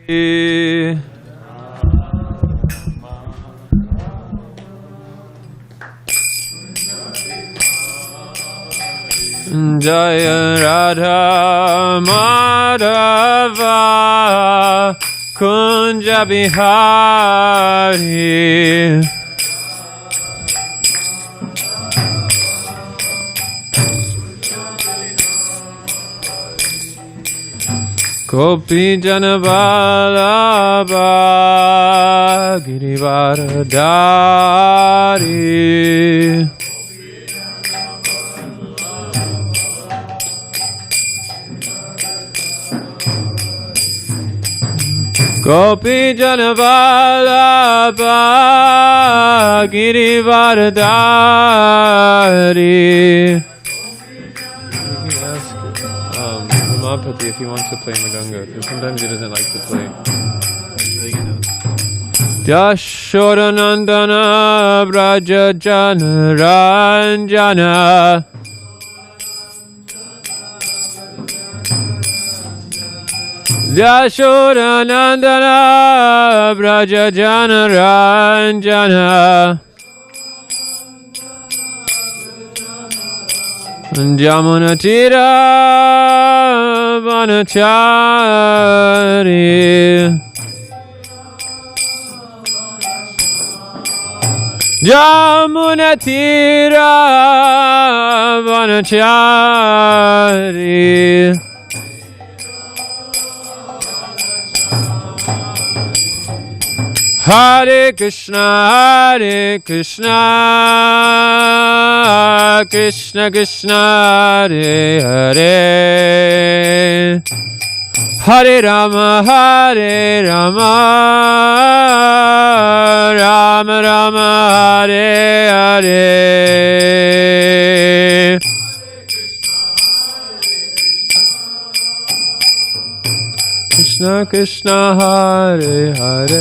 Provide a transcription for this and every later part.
Jaya Radha Madhava Kunja Bihari Gopi Janavalabha Girivaradari Gopi Janavalabha Girivaradari. Ramapati if he wants to play Mridanga, because sometimes he doesn't like to play. Yashodanandana Braja Jana Ranjana Yashodanandana Braja Jana Ranjana Jamunatira Vanachari Jamunatira Vanachari Hare Krishna, Krishna Krishna, Hare Hare, Hare Rama, Rama Rama, Hare Hare. Krishna Krishna Hare Hare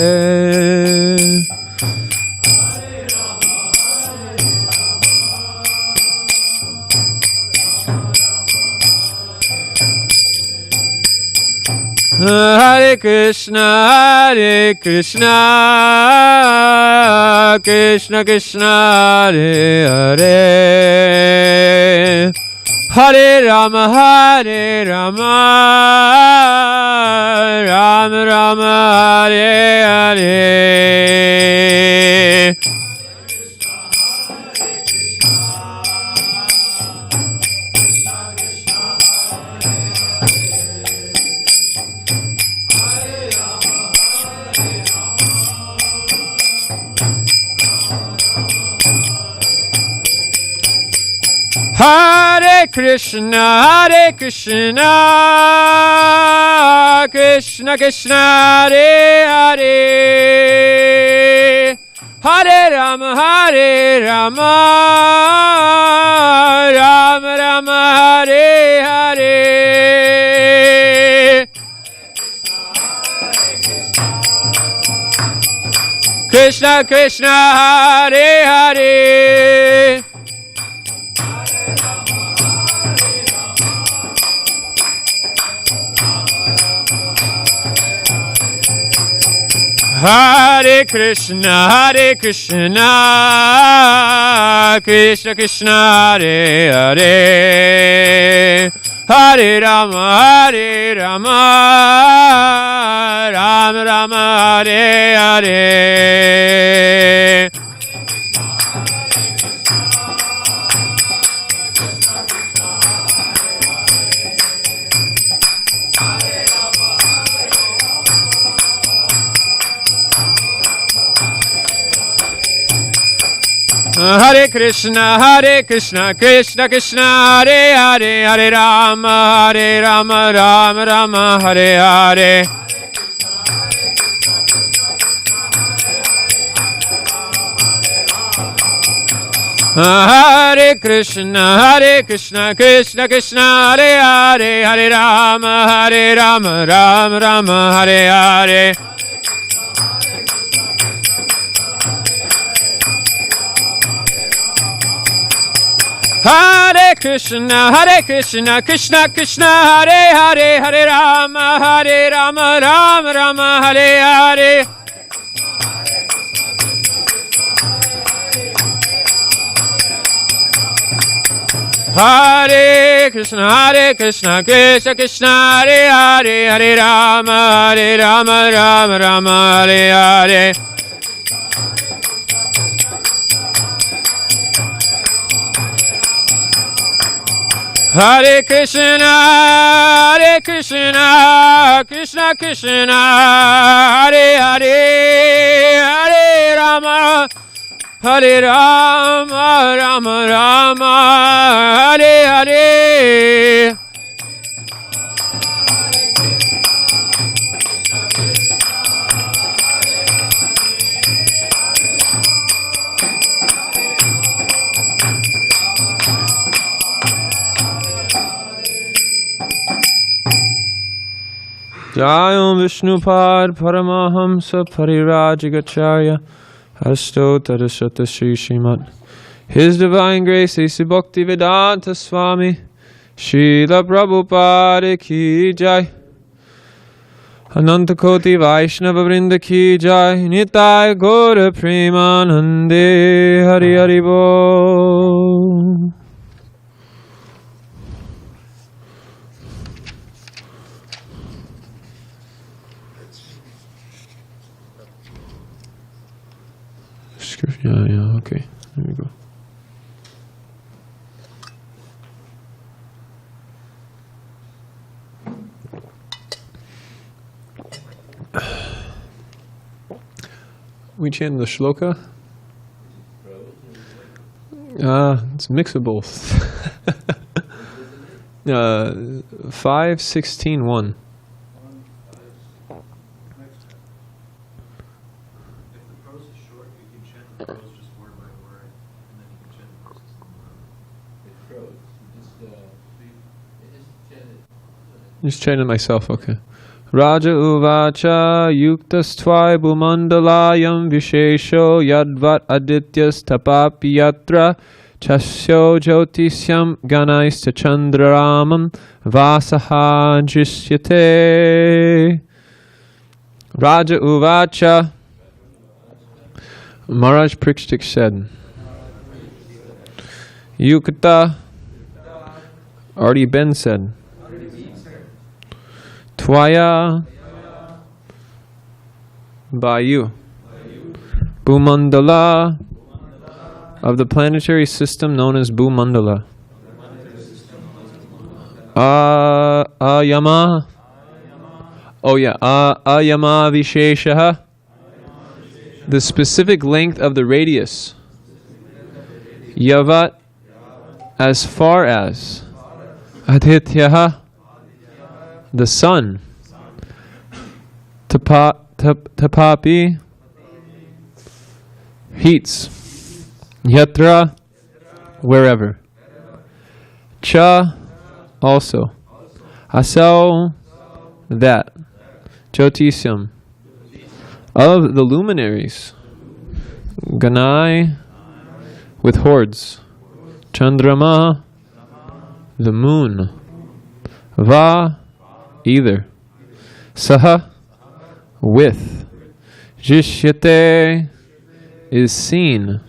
Hare Krishna Krishna Krishna Hare Hare Hare Rama, Rama Rama, Hare Hare. Hare Krishna, Krishna Krishna, Hare Hare. Hare Rama, Rama Rama, Hare Hare. Krishna Krishna, Hare Hare. Hare Krishna, Krishna Krishna, Hare Hare. Hare Rama, Rama Rama, Hare Hare. Hare Krishna, Krishna Krishna, Hare Hare. Hare Rama, Rama Rama, Hare Hare. Hare Krishna, Krishna Krishna, Hare Hare. Hare Rama, Rama Rama, Hare Hare. Hare Krishna, Krishna Krishna, Hare Hare, Hare Rama, Rama Rama, Hare Hare. Hare Krishna, Krishna Krishna, Hare Hare, Hare Rama, Rama Rama, Hare Hare. Hare Krishna, Krishna Krishna, Hare Hare, Hare Rama, Rama Rama, Hare Hare. Jayam Vishnupad Paramahamsa Parirajagacharya Hasto Tadasata Sri Srimad. His Divine Grace A.C. Bhakti Vedanta Swami Srila Prabhupada Ki Jai. Ananta Koti Vaishnava Vrinda Ki Jai. Nitai Gaura Premanande Hari Hari Bo. Yeah, okay. There we go. We chant the shloka. It's a mix of both. 5:16:1. Just chanting myself, okay. Raja Uvacha Yuktastvai Bhumandalayam Vishesho Yadvat Adityas Tapapi Yatra Chasyo Jyotisyam Ganaista Chandraramam Vasaha Jishyate. Raja Uvacha. Maharaj Prikshtik said, Yukta, already been said. Tvaya, by you. Bhumandala, of the planetary system known as Bhumandala. Ayama, oh yeah, Ayama Visheshaha, the specific length of the radius. Yavat, as far as. Adityaha, the sun. Tapapi, heats. Yatra, wherever. Cha, also. Asau, that. Jyotisyam, of the luminaries. Ganai, with hordes. Chandrama, the moon. Va, either. Saha, with. Jishyate, is seen.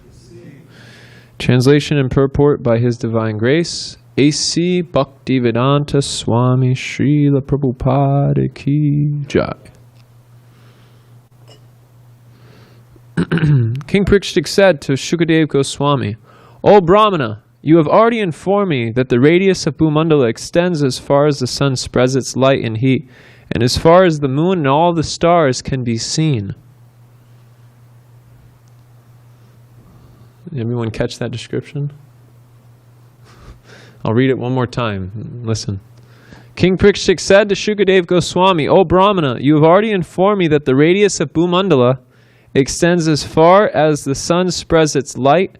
Translation and purport by His Divine Grace, A.C. Bhakti Vedanta Swami Srila Prabhupada Ki Jai. King Parikshit said to Shukadeva Goswami, O Brahmana, you have already informed me that the radius of Bhumandala extends as far as the sun spreads its light and heat, and as far as the moon and all the stars can be seen. Everyone catch that description? I'll read it one more time. Listen. King Parikshit said to Shukadeva Goswami, O Brahmana, you have already informed me that the radius of Bhumandala extends as far as the sun spreads its light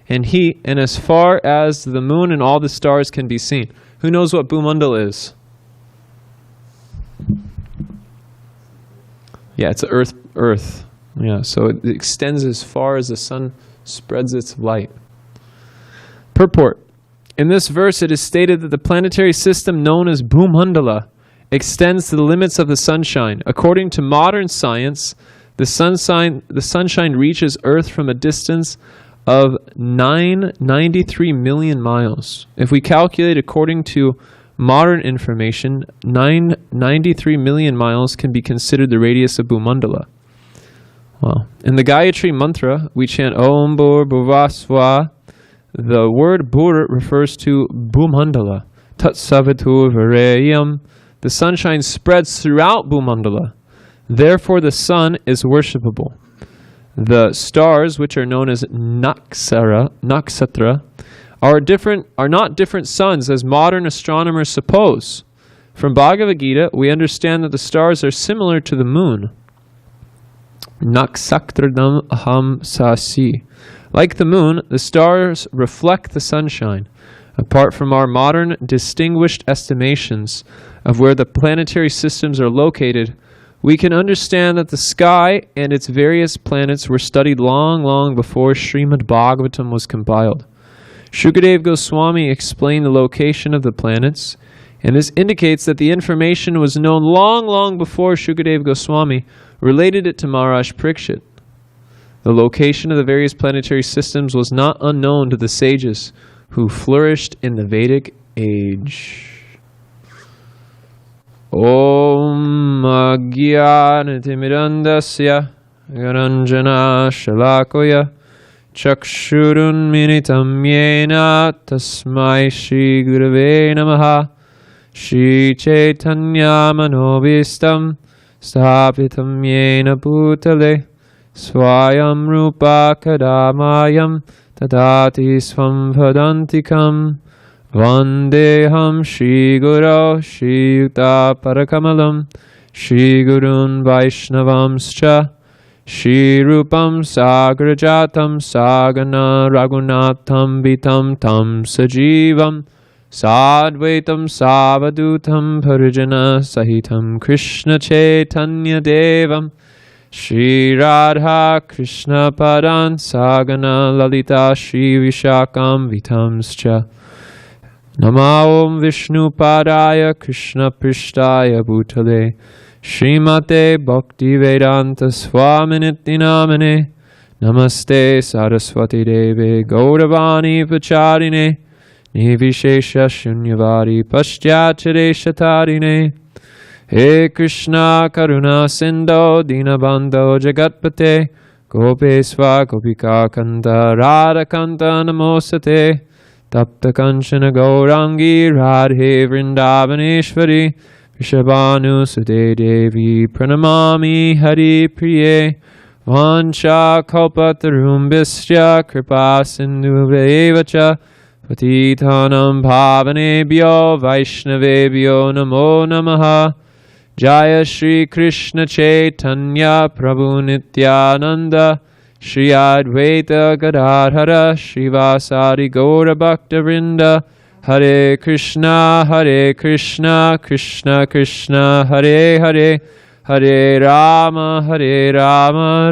and heat, and as far as the moon and all the stars can be seen. Who knows what Bhumandala is? Yeah, it's Earth. Yeah, so it extends as far as the sun spreads its light. Purport. In this verse, it is stated that the planetary system known as Bhumandala extends to the limits of the sunshine. According to modern science, the sunshine reaches Earth from a distance of 993 million miles. If we calculate according to modern information, 993 million miles can be considered the radius of Bhumandala. Wow. In the Gayatri mantra, we chant Om Bhur Bhuvasva. The word Bhur refers to Bhumandala. Tat Savitur Vareyam. The sunshine spreads throughout Bhumandala. Therefore, the sun is worshipable. The stars, which are known as Nakshatra, are not different suns as modern astronomers suppose. From Bhagavad Gita, we understand that the stars are similar to the moon. Nakshakradam aham sasi. Like the moon, the stars reflect the sunshine. Apart from our modern distinguished estimations of where the planetary systems are located, we can understand that the sky and its various planets were studied long before Srimad Bhagavatam was compiled. Shukadeva Goswami explained the location of the planets, and this indicates that the information was known long before Shukadeva Goswami related it to Maharaj Parikshit. The location of the various planetary systems was not unknown to the sages who flourished in the Vedic age. Om Agyanatimirandasya Garanjana Shalakoya Chakshurun Minitam Yena Tasmai Shri Gurave Namaha Shri Chaitanya Manobhistam Sthapitam Yena Bhutale Swayam Rupa Kadamayam Tadati Swam Vadantikam Vandeham Shri Guru Shri Yuta Parakamalam Shri Gurun Vaishnavamscha Shri Rupam Sagrajatam Sagana Raghunatham Vitam Tam Sajivam Sadvaitam Savadutam Parijana Sahitam Krishna Chaitanya Devam Shri Radha Krishna Padan Sagana Lalita Shri Vishakam Vitamscha Nama Om Vishnu Padaya Krishna Prishtaya Bhutale Srimate Bhakti Vedanta Swaminiti Namane Namaste Saraswati Deve Gauravani Pacharine Nivishesha Shunyavadi Paschachere Shatarine He Krishna Karuna Sindho Dinabandho Jagatpate Gopesva Gopika Kanta Radha Kanta Namosate Tapta Kanchana Gaurangi Radhe Vrindavaneshwari Vishabhanu Sute Devi Pranamami Hari Priye Vancha Kalpatarumbisya Kripa Sindhuvevacha Patitanam Bhavanebhyo Vaishnavebhyo Namo Namaha Jaya Shri Krishna Chaitanya Prabhu Nityananda Shri Advaita Gadadhara Srivasadi Gaura Bhakta Vrinda Hare Krishna Krishna Krishna Hare Hare Hare Rama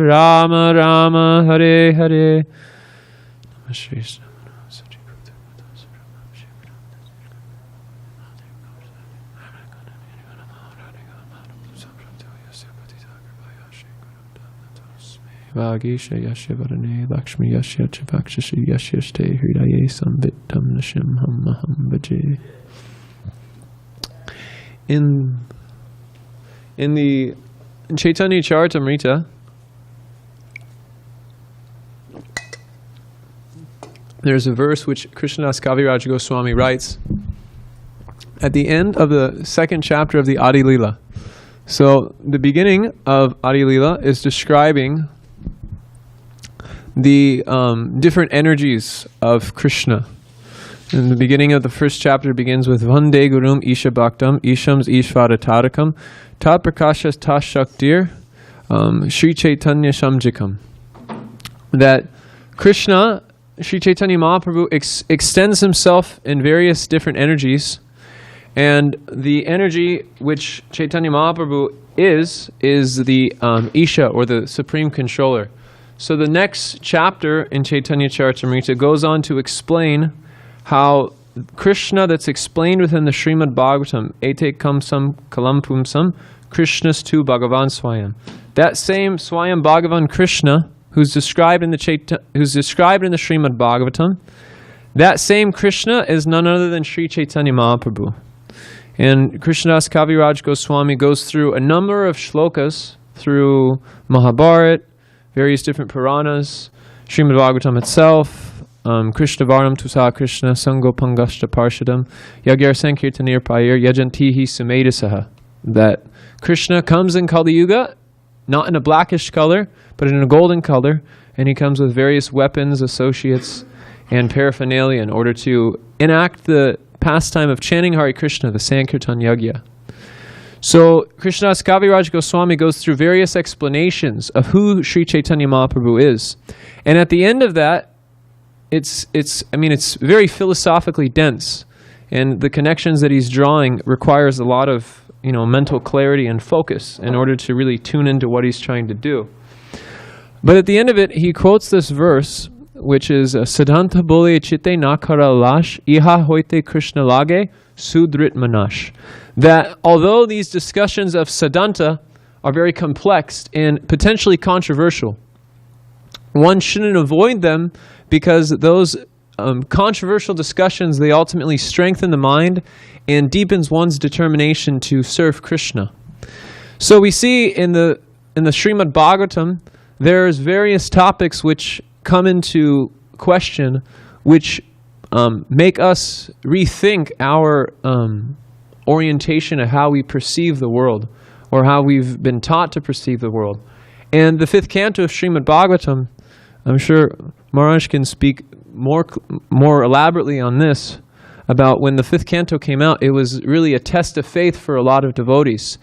Rama Rama Hare Hare. Vagisha Yasha Varane Lakshmi Yasha Chavakshashi Yasha Ste Hridaye Samvitam Nashim Maham Bhaje. In Chaitanya Charitamrita, there's a verse which Krishnadas Kaviraj Goswami writes at the end of the second chapter of the Adi Lila. So the beginning of Adi Lila is describing the different energies of Krishna. In the beginning of the first chapter begins with Vande Gurum Isha Bhaktam Ishams Ishvara Tarakam Tat Prakashas Ta Shaktir Sri Chaitanya Shamjikam. That Krishna, Sri Chaitanya Mahaprabhu, extends himself in various different energies, and the energy which Chaitanya Mahaprabhu is the Isha, or the Supreme Controller. So the next chapter in Chaitanya Charitamrita goes on to explain how Krishna that's explained within the Srimad Bhagavatam, Ete Kamsam Kalam Pumsam, Krishna's tu Bhagavan Swayam. That same Swayam Bhagavan Krishna, who's described in the Srimad Bhagavatam, that same Krishna is none other than Sri Chaitanya Mahaprabhu. And Krishnadas Kaviraj Goswami goes through a number of shlokas through Mahabharata, various different Puranas, Srimad Bhagavatam itself, Krishna Varam Tusa Krishna Sango Pangashta Parshadam Yagyar Sankirtanir Payir Yajantihi Sumedasaha. That Krishna comes in Kali Yuga, not in a blackish color, but in a golden color, and he comes with various weapons, associates, and paraphernalia in order to enact the pastime of chanting Hare Krishna, the Sankirtan Yagya. So Krishnadas Kaviraj Goswami goes through various explanations of who Sri Chaitanya Mahaprabhu is. And at the end of that, it's very philosophically dense, and the connections that he's drawing requires a lot of mental clarity and focus in order to really tune into what he's trying to do. But at the end of it, he quotes this verse, which is Siddhanta bole chitte nakara lash iha hoite Krishna lage sudrit manash. That although these discussions of Siddhanta are very complex and potentially controversial, one shouldn't avoid them, because those controversial discussions, they ultimately strengthen the mind and deepens one's determination to serve Krishna. So we see in the Srimad Bhagavatam, there's various topics which come into question, which make us rethink our orientation of how we perceive the world, or how we've been taught to perceive the world. And the 5th canto of Srimad Bhagavatam, I'm sure Maharaj can speak more elaborately on this, about when the 5th canto came out. It was really a test of faith for a lot of devotees.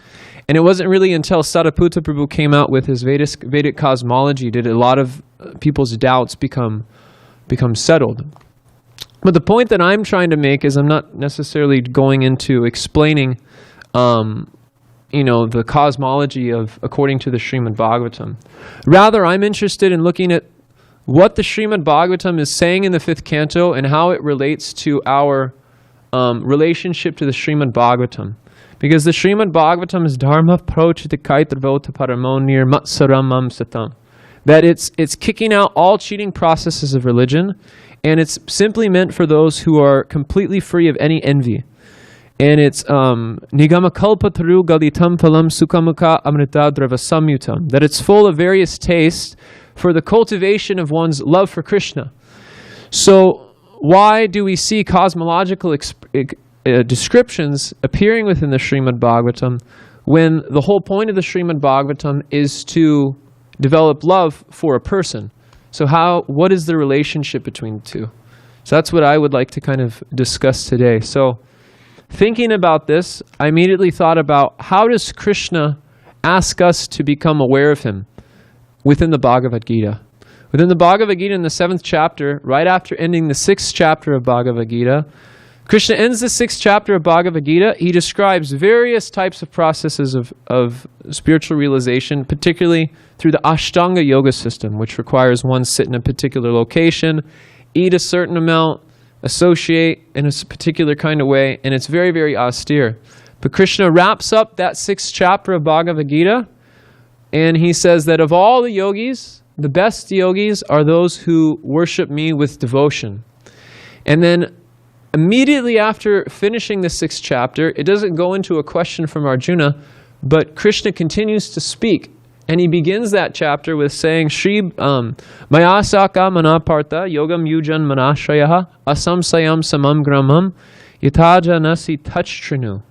And it wasn't really until Sariputta Prabhu came out with his Vedic cosmology did a lot of people's doubts become settled. But the point that I'm trying to make is I'm not necessarily going into explaining the cosmology of according to the Srimad Bhagavatam. Rather, I'm interested in looking at what the Srimad Bhagavatam is saying in the 5th canto and how it relates to our relationship to the Srimad Bhagavatam. Because the Srimad Bhagavatam is dharma prochitikaitravota paramonir matsaramam satam. That it's kicking out all cheating processes of religion, and it's simply meant for those who are completely free of any envy. And it's nigamakalpataru galitam phalam sukhamukha amrita drava samyutam. That it's full of various tastes for the cultivation of one's love for Krishna. So why do we see cosmological descriptions appearing within the Srimad Bhagavatam when the whole point of the Srimad Bhagavatam is to develop love for a person? So what is the relationship between the two? So that's what I would like to kind of discuss today. So thinking about this, I immediately thought about how does Krishna ask us to become aware of him within the Bhagavad Gita. Within the Bhagavad Gita in the 7th chapter, right after ending the 6th chapter of Bhagavad Gita, Krishna ends the 6th chapter of Bhagavad Gita. He describes various types of processes of spiritual realization, particularly through the Ashtanga yoga system, which requires one sit in a particular location, eat a certain amount, associate in a particular kind of way, and it's very, very austere. But Krishna wraps up that 6th chapter of Bhagavad Gita, and he says that of all the yogis, the best yogis are those who worship me with devotion. And then immediately after finishing the 6th chapter, it doesn't go into a question from Arjuna, but Krishna continues to speak. And he begins that chapter with saying, Shri Mayasaka Manapartha Yogam Yujan Manashayaha Asam Sayam Samam Gramam Yataja Nasi Tachtrinu.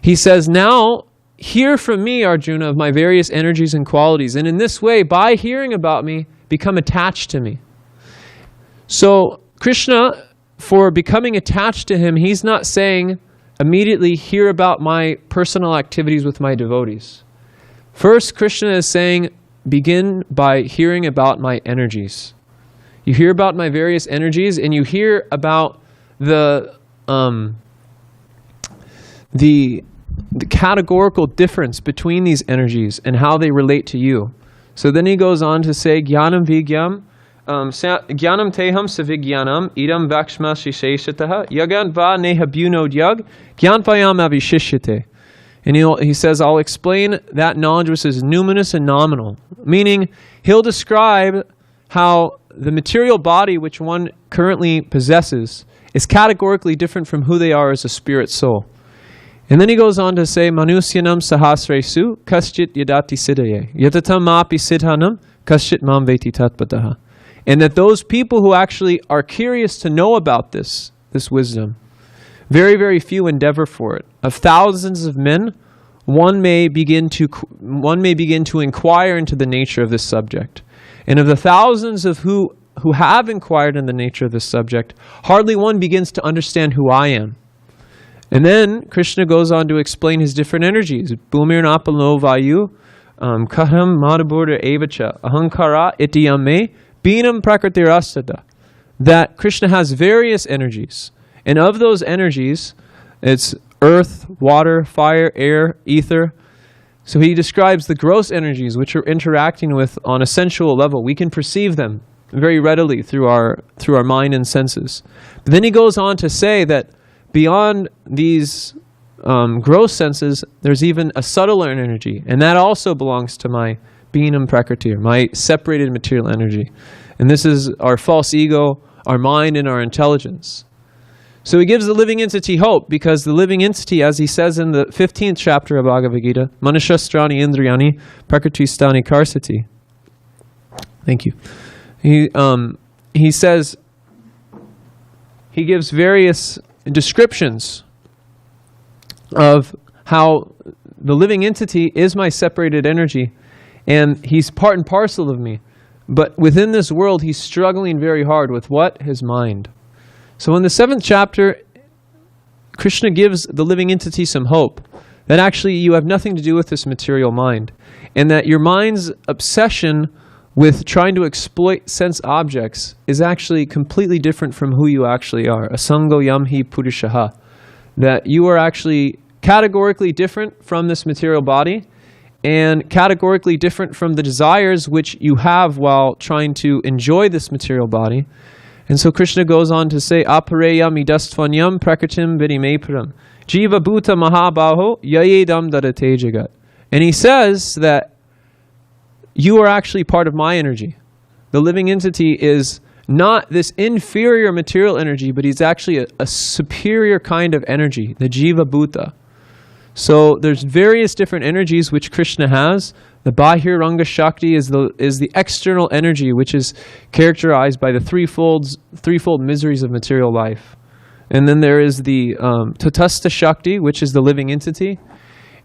He says, now hear from me, Arjuna, of my various energies and qualities, and in this way, by hearing about me, become attached to me. So Krishna, for becoming attached to him, he's not saying immediately hear about my personal activities with my devotees. First, Krishna is saying, begin by hearing about my energies. You hear about my various energies, and you hear about the categorical difference between these energies and how they relate to you. So then he goes on to say, Jnanam Vigyam Gyanam teham savigyanam idam vakshma shisheshataha yagan va nehabunod yag gyanpayam avishishyate. And he says, I'll explain that knowledge which is numinous and nominal. Meaning, he'll describe how the material body which one currently possesses is categorically different from who they are as a spirit soul. And then he goes on to say, Manusyanam sahasresu kaschit yadati siddhaye yatatam maapi siddhanam kaschit mam veti tatpataha. And that those people who actually are curious to know about this wisdom, very, very few endeavor for it. Of thousands of men, one may begin to inquire into the nature of this subject. And of the thousands of who have inquired in the nature of this subject, hardly one begins to understand who I am. And then Krishna goes on to explain his different energies. Bhumir napalo vayu, kaham madhurya evacha, ahankara itiyame, binam prakritirastada. That Krishna has various energies. And of those energies, it's earth, water, fire, air, ether. So he describes the gross energies which are interacting with on a sensual level. We can perceive them very readily through our mind and senses. But then he goes on to say that beyond these gross senses, there's even a subtler energy. And that also belongs to my binam prakriti, my separated material energy. And this is our false ego, our mind, and our intelligence. So he gives the living entity hope, because the living entity, as he says in the 15th chapter of Bhagavad Gita, Manushastrani Indriyani Prakriti-stani Karsati. Thank you. He says, he gives various descriptions of how the living entity is my separated energy, and he's part and parcel of me. But within this world, he's struggling very hard with what? His mind. So in the 7th chapter, Krishna gives the living entity some hope that actually you have nothing to do with this material mind, and that your mind's obsession with trying to exploit sense objects is actually completely different from who you actually are. Asango yamhi purushaha. That you are actually categorically different from this material body, and categorically different from the desires which you have while trying to enjoy this material body. And so Krishna goes on to say, Apareyam idastvanyam prakritim vidimeparam jiva bhuta mahabaho yayedam dadate jagat. And he says that you are actually part of my energy. The living entity is not this inferior material energy, but he's actually a superior kind of energy, the jiva bhuta. So there's various different energies which Krishna has. The Bahiranga Shakti is the external energy, which is characterized by the threefold miseries of material life. And then there is the Tatastha Shakti, which is the living entity.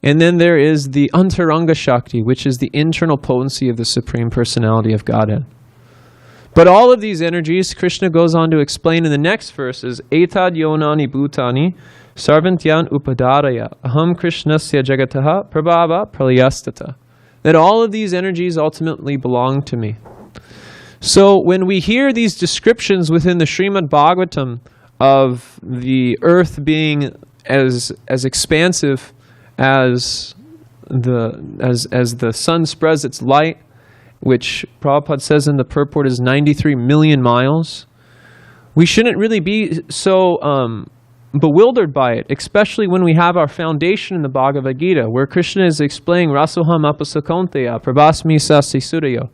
And then there is the Antaranga Shakti, which is the internal potency of the Supreme Personality of Godhead. But all of these energies, Krishna goes on to explain in the next verses, Etad yonani bhutani sarvantyan upadaraya aham krishnasya jagataha prabhava pralayastata. That all of these energies ultimately belong to me. So when we hear these descriptions within the Srimad Bhagavatam of the earth being as expansive as the sun spreads its light, which Prabhupada says in the purport is 93 million miles, we shouldn't really be so bewildered by it, especially when we have our foundation in the Bhagavad Gita, where Krishna is explaining Rasoham apasakonteya prabhasmi sasi surayo,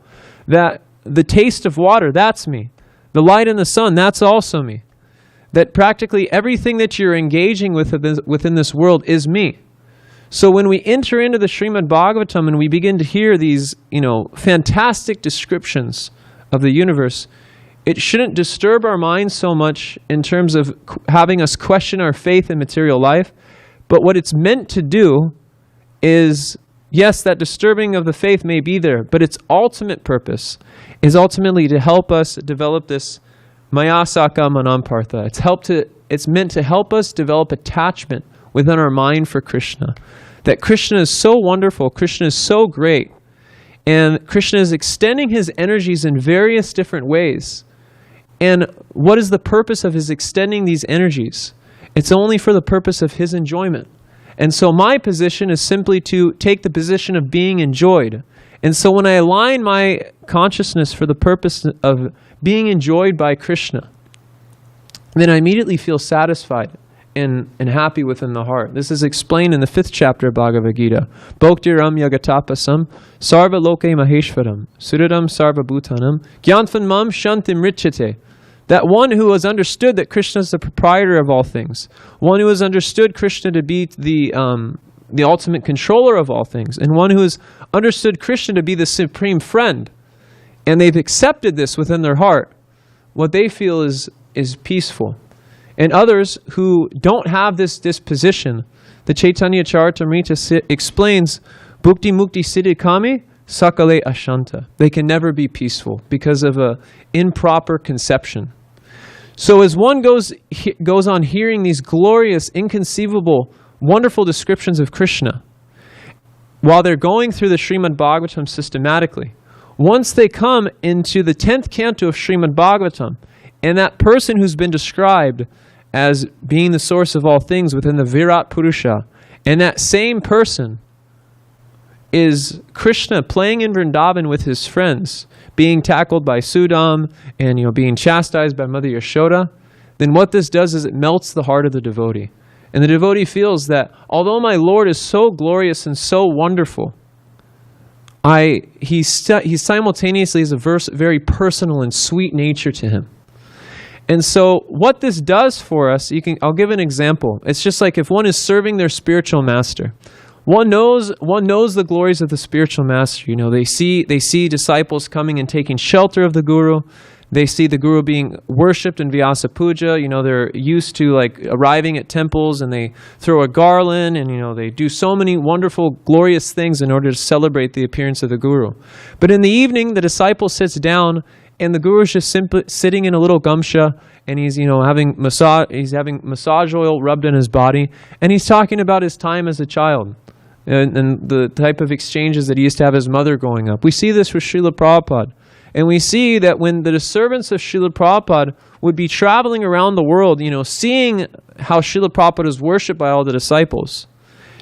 that the taste of water, that's me. The light in the sun, that's also me. That practically everything that you're engaging with within this world is me. So when we enter into the Srimad Bhagavatam and we begin to hear these, fantastic descriptions of the universe, it shouldn't disturb our minds so much in terms of having us question our faith in material life. But what it's meant to do is, yes, that disturbing of the faith may be there, but its ultimate purpose is ultimately to help us develop this mayasaka manampartha. It's meant to help us develop attachment within our mind for Krishna. That Krishna is so wonderful, Krishna is so great, and Krishna is extending his energies in various different ways. And what is the purpose of his extending these energies? It's only for the purpose of his enjoyment. And so my position is simply to take the position of being enjoyed And so when I align my consciousness for the purpose of being enjoyed by Krishna, then I immediately feel satisfied and happy within the heart. This is explained in the 5th chapter of Bhagavad Gita. Bhoktiram yagatapasam sarva loke maheshvaram suridam sarva bhutanam gyantvan mam shantim richate. That one who has understood that Krishna is the proprietor of all things, one who has understood Krishna to be the ultimate controller of all things, and one who has understood Krishna to be the supreme friend, and they've accepted this within their heart, what they feel is peaceful. And others who don't have this disposition, the Chaitanya Charitamrita explains, Bhukti Mukti Siddhi Kami Sakale Ashanta. They can never be peaceful because of an improper conception. So as one goes on hearing these glorious, inconceivable, wonderful descriptions of Krishna, while they're going through the Srimad Bhagavatam systematically, once they come into the 10th canto of Srimad Bhagavatam, and that person who's been described as being the source of all things within the Virat Purusha, and that same person is Krishna playing in Vrindavan with his friends, being tackled by Sudam and being chastised by Mother Yashoda, then what this does is it melts the heart of the devotee. And the devotee feels that although my Lord is so glorious and so wonderful, he simultaneously has a very personal and sweet nature to him. And so what this does for us, I'll give an example. It's just like if one is serving their spiritual master. One knows the glories of the spiritual master. They see disciples coming and taking shelter of the Guru. They see the Guru being worshipped in Vyasa Puja. They're used to arriving at temples and they throw a garland and they do so many wonderful, glorious things in order to celebrate the appearance of the Guru. But in the evening, the disciple sits down and the Guru is just simply sitting in a little gamsha, and he's having massage oil rubbed in his body, and he's talking about his time as a child and the type of exchanges that he used to have his mother growing up. We see this with Srila Prabhupada. And we see that when the servants of Srila Prabhupada would be traveling around the world, seeing how Srila Prabhupada is worshipped by all the disciples,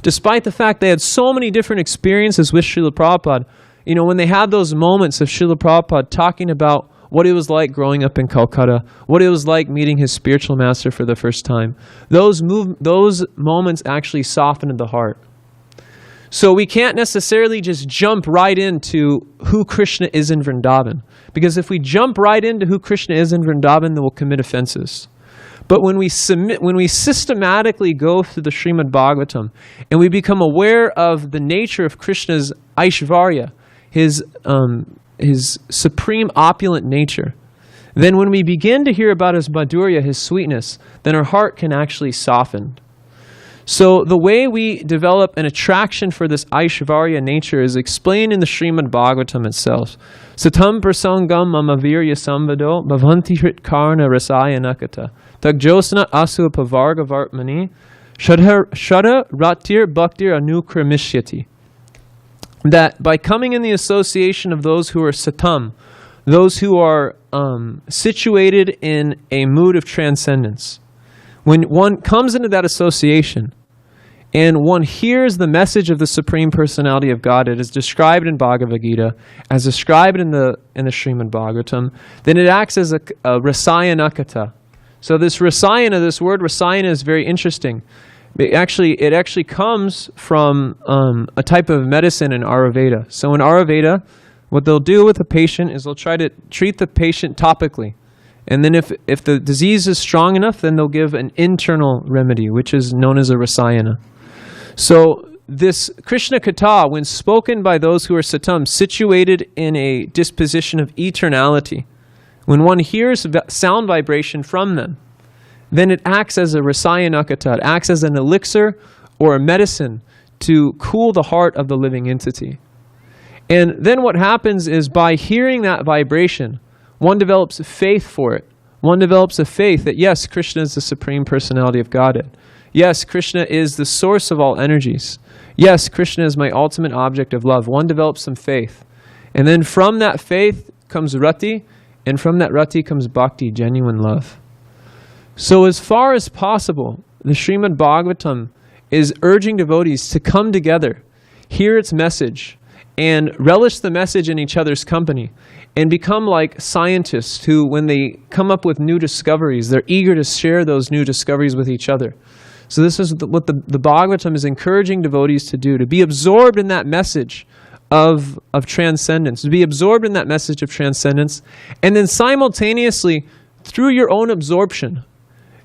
despite the fact they had so many different experiences with Srila Prabhupada, when they had those moments of Srila Prabhupada talking about what it was like growing up in Calcutta, what it was like meeting his spiritual master for the first time, those moments actually softened the heart. So we can't necessarily just jump right into who Krishna is in Vrindavan. Because if we jump right into who Krishna is in Vrindavan, then we'll commit offenses. But when we systematically go through the Srimad Bhagavatam and we become aware of the nature of Krishna's Aisvarya, his supreme opulent nature, then when we begin to hear about his Madhurya, his sweetness, then our heart can actually soften. So the way we develop an attraction for this Aishvarya nature is explained in the Srimad Bhagavatam itself. Satam prasangam mamavirya samvado bhavanti hrit karna rasaya nakata tagjosana asu pavarga vartmani shada ratir bhaktir anukramishyati. That by coming in the association of those who are satam, those who are situated in a mood of transcendence, when one comes into that association and one hears the message of the Supreme Personality of Godhead as described in Bhagavad Gita, as described in the Srimad Bhagavatam, then it acts as a rasayanakata. So this rasayana, this word rasayana is very interesting. It actually comes from a type of medicine in Ayurveda. So in Ayurveda, what they'll do with a patient is they'll try to treat the patient topically. And then if the disease is strong enough, then they'll give an internal remedy, which is known as a rasayana. So this Krishna Katha, when spoken by those who are satam, situated in a disposition of eternality, when one hears sound vibration from them, then it acts as a rasayana katha. It acts as an elixir or a medicine to cool the heart of the living entity. And then what happens is by hearing that vibration, one develops faith for it. One develops a faith that yes, Krishna is the Supreme Personality of Godhead. Yes, Krishna is the source of all energies. Yes, Krishna is my ultimate object of love. One develops some faith. And then from that faith comes rati, and from that rati comes bhakti, genuine love. So as far as possible, the Srimad Bhagavatam is urging devotees to come together, hear its message, and relish the message in each other's company, and become like scientists who, when they come up with new discoveries, they're eager to share those new discoveries with each other. So this is what the Bhagavatam is encouraging devotees to do, to be absorbed in that message of transcendence, to be absorbed in that message of transcendence, and then simultaneously, through your own absorption,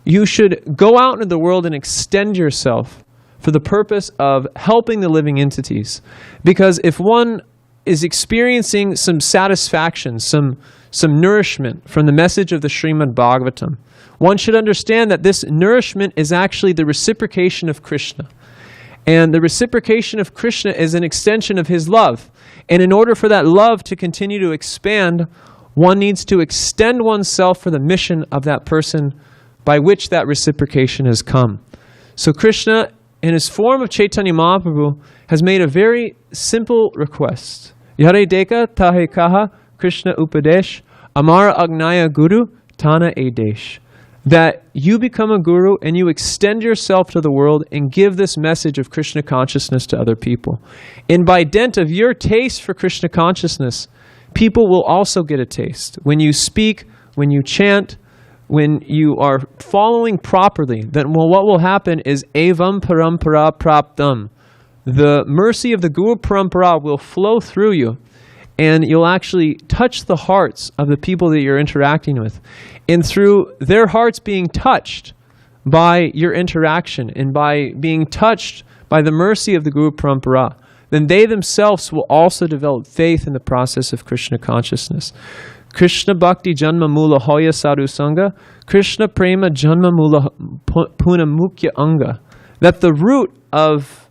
you should go out into the world and extend yourself for the purpose of helping the living entities. Because if one is experiencing some satisfaction, some nourishment from the message of the Srimad Bhagavatam, one should understand that this nourishment is actually the reciprocation of Krishna. And the reciprocation of Krishna is an extension of his love. And in order for that love to continue to expand, one needs to extend oneself for the mission of that person by which that reciprocation has come. So Krishna, in his form of Chaitanya Mahaprabhu, has made a very simple request. Yare deka tahe kaha Krishna upadesh amara agnaya guru tana edesh. That you become a guru and you extend yourself to the world and give this message of Krishna consciousness to other people. And by dint of your taste for Krishna consciousness, people will also get a taste. When you speak, when you chant, when you are following properly, then what will happen is evam parampara praptam. The mercy of the Guru Parampara will flow through you, and you'll actually touch the hearts of the people that you're interacting with. And through their hearts being touched by your interaction and by being touched by the mercy of the Guru Parampara, then they themselves will also develop faith in the process of Krishna consciousness. Krishna Bhakti Janma Mula Hoya Sadhu Sangha, Krishna Prema Janma Mula Puna Mukhya Anga. That the root of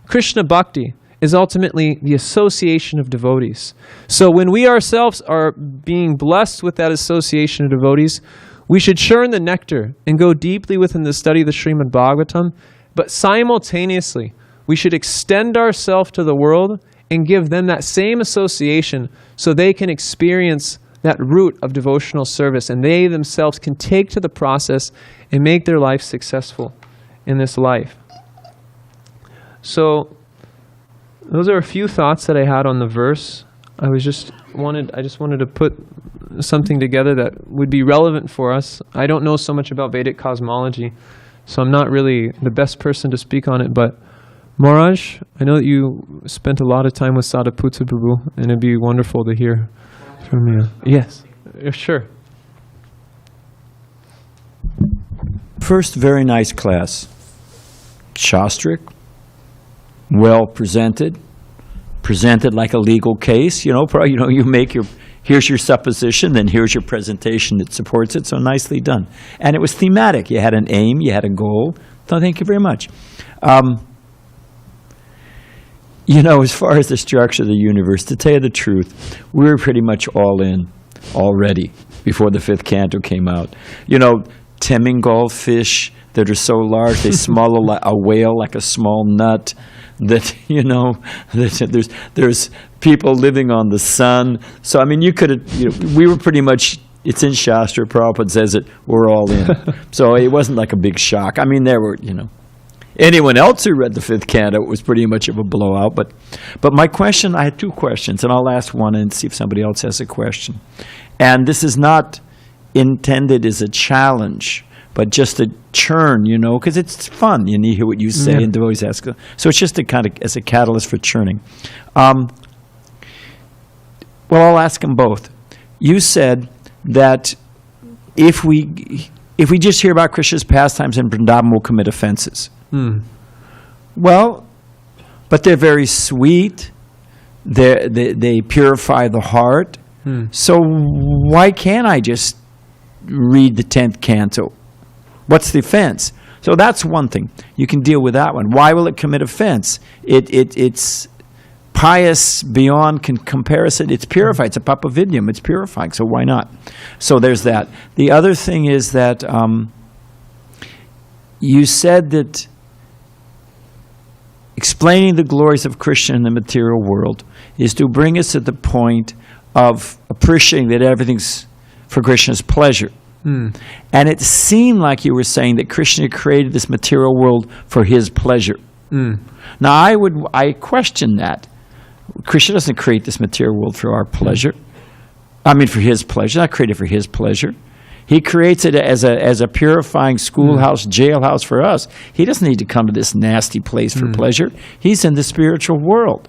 Krishna Bhakti is ultimately the association of devotees. So when we ourselves are being blessed with that association of devotees, we should churn the nectar and go deeply within the study of the Srimad Bhagavatam, but simultaneously, we should extend ourselves to the world and give them that same association so they can experience that root of devotional service, and they themselves can take to the process and make their life successful in this life. So those are a few thoughts that I had on the verse. I just wanted to put something together that would be relevant for us. I don't know so much about Vedic cosmology, so I'm not really the best person to speak on it, but Maharaj, I know that you spent a lot of time with Sadhaputta Prabhu, and it'd be wonderful to hear from you. Yes, sure. First, very nice class. Shastric, well presented like a legal case. You make your, here's your supposition, then here's your presentation that supports it. So nicely done, and it was thematic. You had an aim, you had a goal. So thank you very much. As far as the structure of the universe, to tell you the truth, we were pretty much all in already before the fifth canto came out. Temingal fish that are so large they swallow a whale like a small nut. That that there's people living on the sun. So you could we were pretty much. It's in Shastra. Prabhupada says it. We're all in. So it wasn't like a big shock. There were anyone else who read the fifth canto, it was pretty much of a blowout. But my question, I had two questions, and I'll ask one and see if somebody else has a question. And this is not intended as a challenge, but just a churn, because it's fun. You hear what you say, and devotees ask. So it's just a kind of as a catalyst for churning. Well, I'll ask them both. You said that if we just hear about Krishna's pastimes in Vrindavan, we'll commit offenses. Well, but they're very sweet. They purify the heart. So why can't I just read the 10th canto? What's the offense? So that's one thing. You can deal with that one. Why will it commit offense? It's pious beyond comparison. It's purified. It's a papavidyam. It's purifying. So why not? So there's that. The other thing is that you said that explaining the glories of Krishna in the material world is to bring us to the point of appreciating that everything's for Krishna's pleasure. And it seemed like you were saying that Krishna created this material world for his pleasure. Now I question that, Krishna doesn't create this material world for our pleasure. I mean, for his pleasure, not created for his pleasure. He creates it as a purifying schoolhouse, jailhouse for us. He doesn't need to come to this nasty place for pleasure. He's in the spiritual world.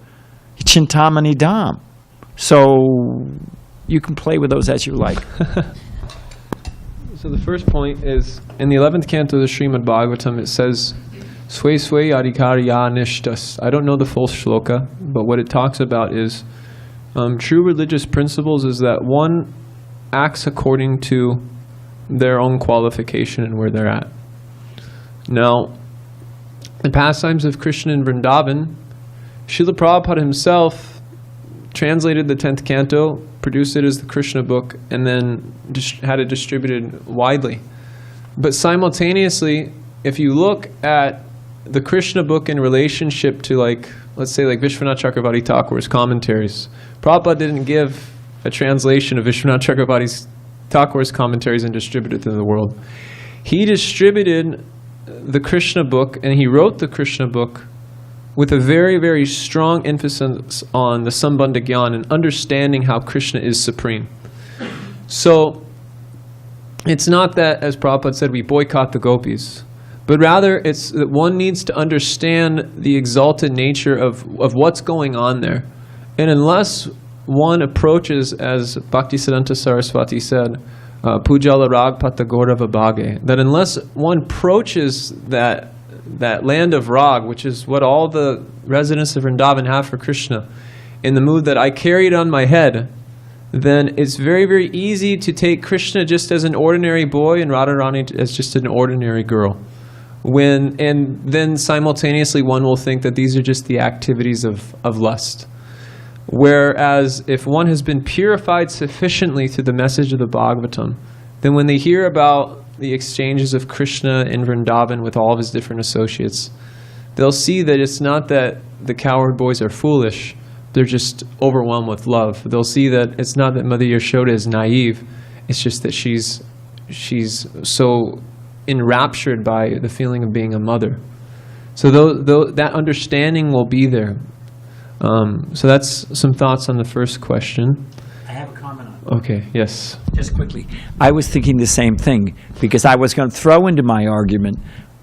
Chintamani Dham. So you can play with those as you like. So the first point is, in the 11th canto of the Srimad Bhagavatam, it says, Sway sway adhikarya nishtas. I don't know the full shloka, but what it talks about is true religious principles is that one acts according to their own qualification and where they're at. Now, the pastimes of Krishna in Vrindavan, Srila Prabhupada himself translated the 10th canto, produced it as the Krishna book, and then had it distributed widely. But simultaneously, if you look at the Krishna book in relationship to, like, let's say, like Vishwanath Chakravarti Thakur's commentaries, Prabhupada didn't give a translation of Vishwanath Chakravarti Thakur's commentaries and distributed it to the world. He distributed the Krishna book, and he wrote the Krishna book with a very, very strong emphasis on the Sambandha Gyan and understanding how Krishna is supreme. So it's not that, as Prabhupada said, we boycott the gopis, but rather it's that one needs to understand the exalted nature of what's going on there. And unless one approaches, as Bhaktisiddhanta Saraswati said, Pujala Rag Pata Gaurava Bhage, that unless one approaches that land of Rag, which is what all the residents of Vrindavan have for Krishna, in the mood that I carry it on my head, then it's very, very easy to take Krishna just as an ordinary boy and Radharani as just an ordinary girl. And then simultaneously one will think that these are just the activities of lust. Whereas if one has been purified sufficiently through the message of the Bhagavatam, then when they hear about the exchanges of Krishna in Vrindavan with all of his different associates, they'll see that it's not that the cowherd boys are foolish, they're just overwhelmed with love. They'll see that it's not that Mother Yashoda is naive, it's just that she's so enraptured by the feeling of being a mother. So that understanding will be there. So that's some thoughts on the first question. I have a comment on it. Okay, yes. Just quickly. I was thinking the same thing, because I was going to throw into my argument,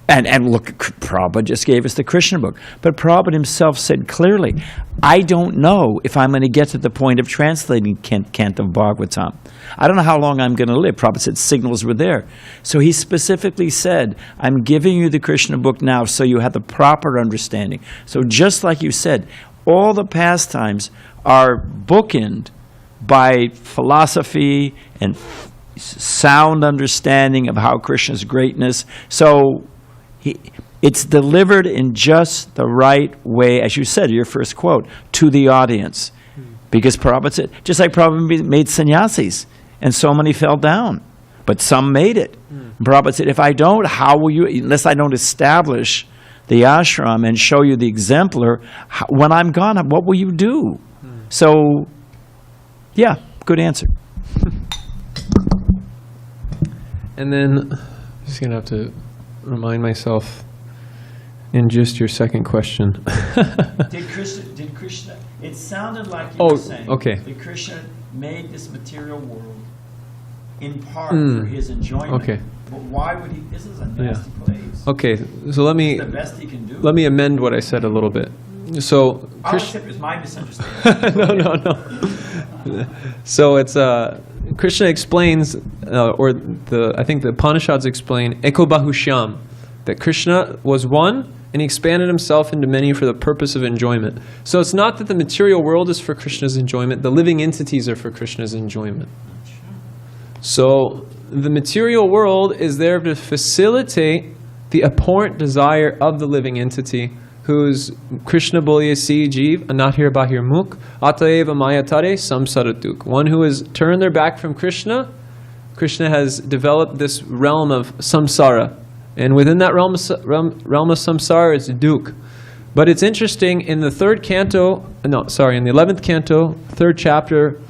and look, Prabhupada just gave us the Krishna book, but Prabhupada himself said clearly, I don't know if I'm going to get to the point of translating Canto of Bhagavatam. I don't know how long I'm going to live. Prabhupada said signals were there. So he specifically said, I'm giving you the Krishna book now so you have the proper understanding. So just like you said, all the pastimes are bookended by philosophy and sound understanding of how Krishna's greatness. So it's delivered in just the right way, as you said, your first quote, to the audience. Because Prabhupada said, just like Prabhupada made sannyasis, and so many fell down, but some made it. Prabhupada said, if I don't, how will you, unless I don't establish the ashram and show you the exemplar, when I'm gone, what will you do? So, yeah, good answer. And then, I'm just going to have to remind myself in just your second question. Did Krishna, it sounded like you were saying that Krishna made this material world in part for his enjoyment. Okay. But why would he? This is a nasty place. Okay, so let me the best he can do. Let me amend what I said a little bit. So it was my misunderstanding. No. So it's Krishna explains, I think the Upanishads explain Eko Bahushyam, that Krishna was one and he expanded himself into many for the purpose of enjoyment. So it's not that the material world is for Krishna's enjoyment; the living entities are for Krishna's enjoyment. So the material world is there to facilitate the abhorrent desire of the living entity, who's Krishna Bolye Si Jeev, Anathir Bahir Mukh, Ataeva Mayatare Samsaratuk. One who has turned their back from Krishna, Krishna has developed this realm of samsara. And within that realm of samsara is duk. But it's interesting, in the in the 11th canto, 3rd chapter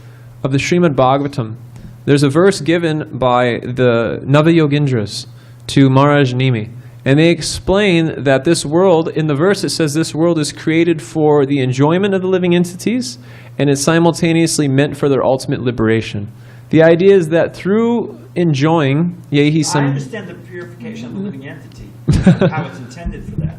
of the Srimad Bhagavatam, there's a verse given by the Navayogindras to Maharaj Nimi. And they explain that this world, in the verse it says this world is created for the enjoyment of the living entities, and it's simultaneously meant for their ultimate liberation. The idea is that through enjoying, I understand the purification of the living entity, how it's intended for that.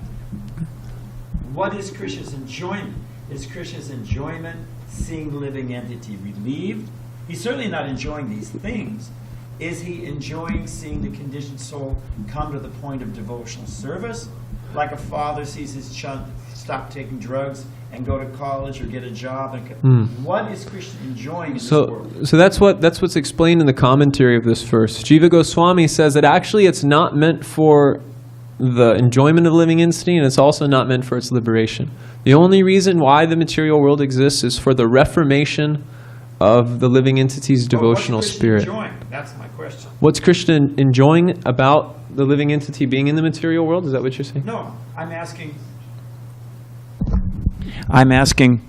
What is Krishna's enjoyment? Is Krishna's enjoyment seeing the living entity relieved? He's certainly not enjoying these things. Is he enjoying seeing the conditioned soul come to the point of devotional service? Like a father sees his child stop taking drugs and go to college or get a job. What is Krishna enjoying in this world? So that's what's explained in the commentary of this verse. Jiva Goswami says that actually it's not meant for the enjoyment of living entity, and it's also not meant for its liberation. The only reason why the material world exists is for the reformation of the living entity's devotional spirit. Enjoying? That's my question. What's Krishna enjoying about the living entity being in the material world? Is that what you're saying? No, I'm asking,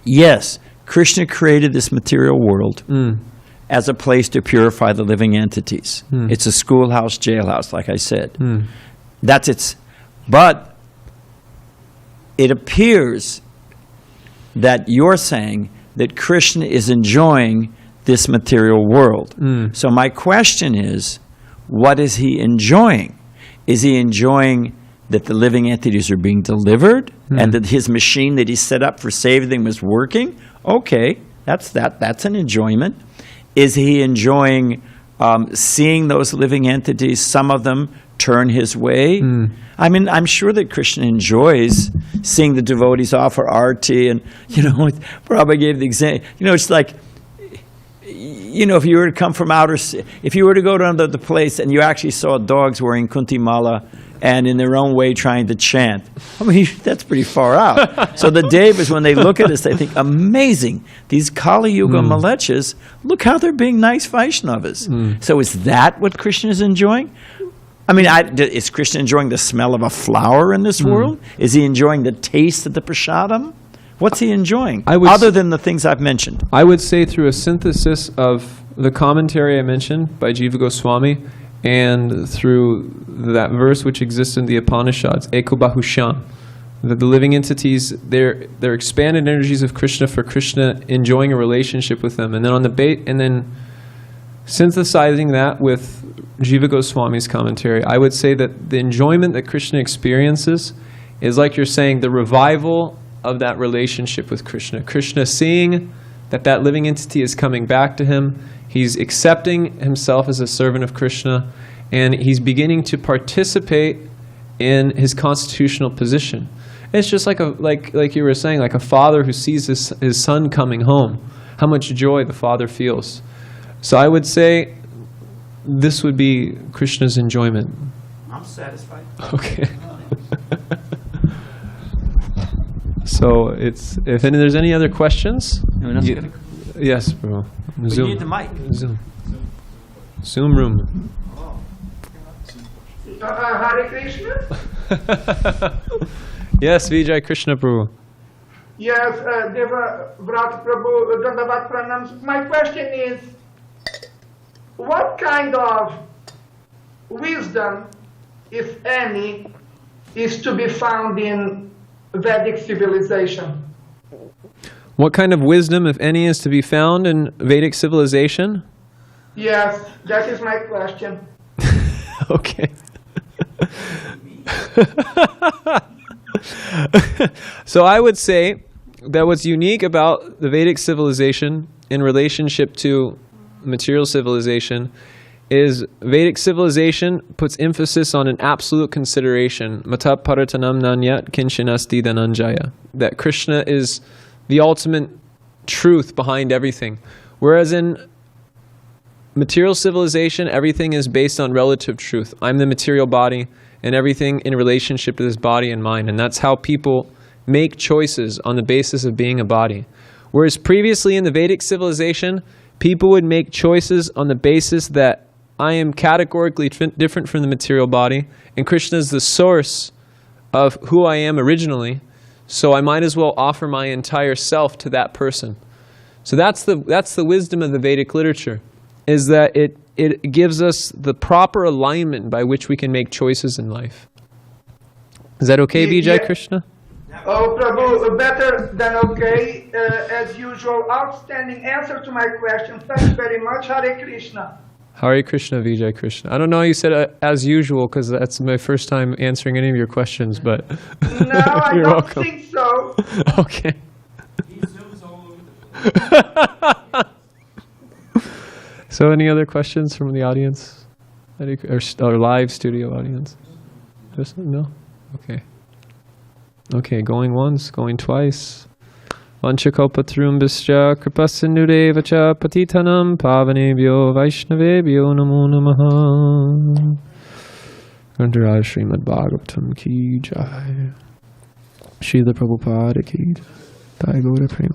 yes, Krishna created this material world as a place to purify the living entities. It's a schoolhouse, jailhouse, like I said. That's its. But it appears that you're saying that Krishna is enjoying this material world. So my question is, what is he enjoying? Is he enjoying that the living entities are being delivered and that his machine that he set up for saving them is working? Okay, that's an enjoyment. Is he enjoying seeing those living entities, some of them, turn his way? I mean, I'm sure that Krishna enjoys seeing the devotees offer arti, and, Prabhupada gave the example. It's like, if you were to come from if you were to go down to the place and you actually saw dogs wearing kunti mala and in their own way trying to chant, I mean, that's pretty far out. So the devas, when they look at us, they think, amazing, these Kali Yuga malechas, look how they're being nice Vaishnavas. So is that what Krishna is enjoying? I mean, is Krishna enjoying the smell of a flower in this world? Is he enjoying the taste of the prasadam? What's he enjoying, other than the things I've mentioned? I would say through a synthesis of the commentary I mentioned by Jiva Goswami and through that verse which exists in the Upanishads, Eko Bahushan, that the living entities, they're expanded energies of Krishna for Krishna enjoying a relationship with them. And then synthesizing that with Jiva Goswami's commentary, I would say that the enjoyment that Krishna experiences is, like you're saying, the revival of that relationship with Krishna. Krishna seeing that living entity is coming back to him. He's accepting himself as a servant of Krishna, and he's beginning to participate in his constitutional position. It's just like you were saying, like a father who sees his son coming home. How much joy the father feels. So I would say this would be Krishna's enjoyment. I'm satisfied. Okay. So if there's any other questions? Yes, bro. We need the mic. Zoom room. Hare Krishna? Yes, Vijay Krishna Prabhu. Yes, Devavrata Prabhu, Dandavat Pranams. My question is, what kind of wisdom, if any, is to be found in Vedic civilization? What kind of wisdom, if any, is to be found in Vedic civilization? Yes, that is my question. Okay. So I would say that what's unique about the Vedic civilization in relationship to material civilization is Vedic civilization puts emphasis on an absolute consideration. Mata paratanam nanyat kinchinasti dhananjaya. That Krishna is the ultimate truth behind everything. Whereas in material civilization, everything is based on relative truth. I'm the material body, and everything in relationship to this body and mind. And that's how people make choices, on the basis of being a body. Whereas previously in the Vedic civilization, people would make choices on the basis that I am categorically different from the material body, and Krishna is the source of who I am originally, so I might as well offer my entire self to that person. So that's the wisdom of the Vedic literature, is that it gives us the proper alignment by which we can make choices in life. Is that okay, Vijay Krishna? Oh, Prabhu, better than okay. As usual, outstanding answer to my question. Thanks very much. Hare Krishna. Hare Krishna, Vijay Krishna. I don't know how you said as usual, because that's my first time answering any of your questions, but No, I you're don't welcome. think so. Okay. So any other questions from the audience? Or live studio audience? Just no? Okay. Okay, going once, going twice. Vanchakalpatrumbhischa kripasindhudeva cha patitanam pavanebhyo vaishnavebhyo namo namaha. Grantaraj Srimad Bhagavatam ki jai. Srila Prabhupada ki jai. Gaura Prema.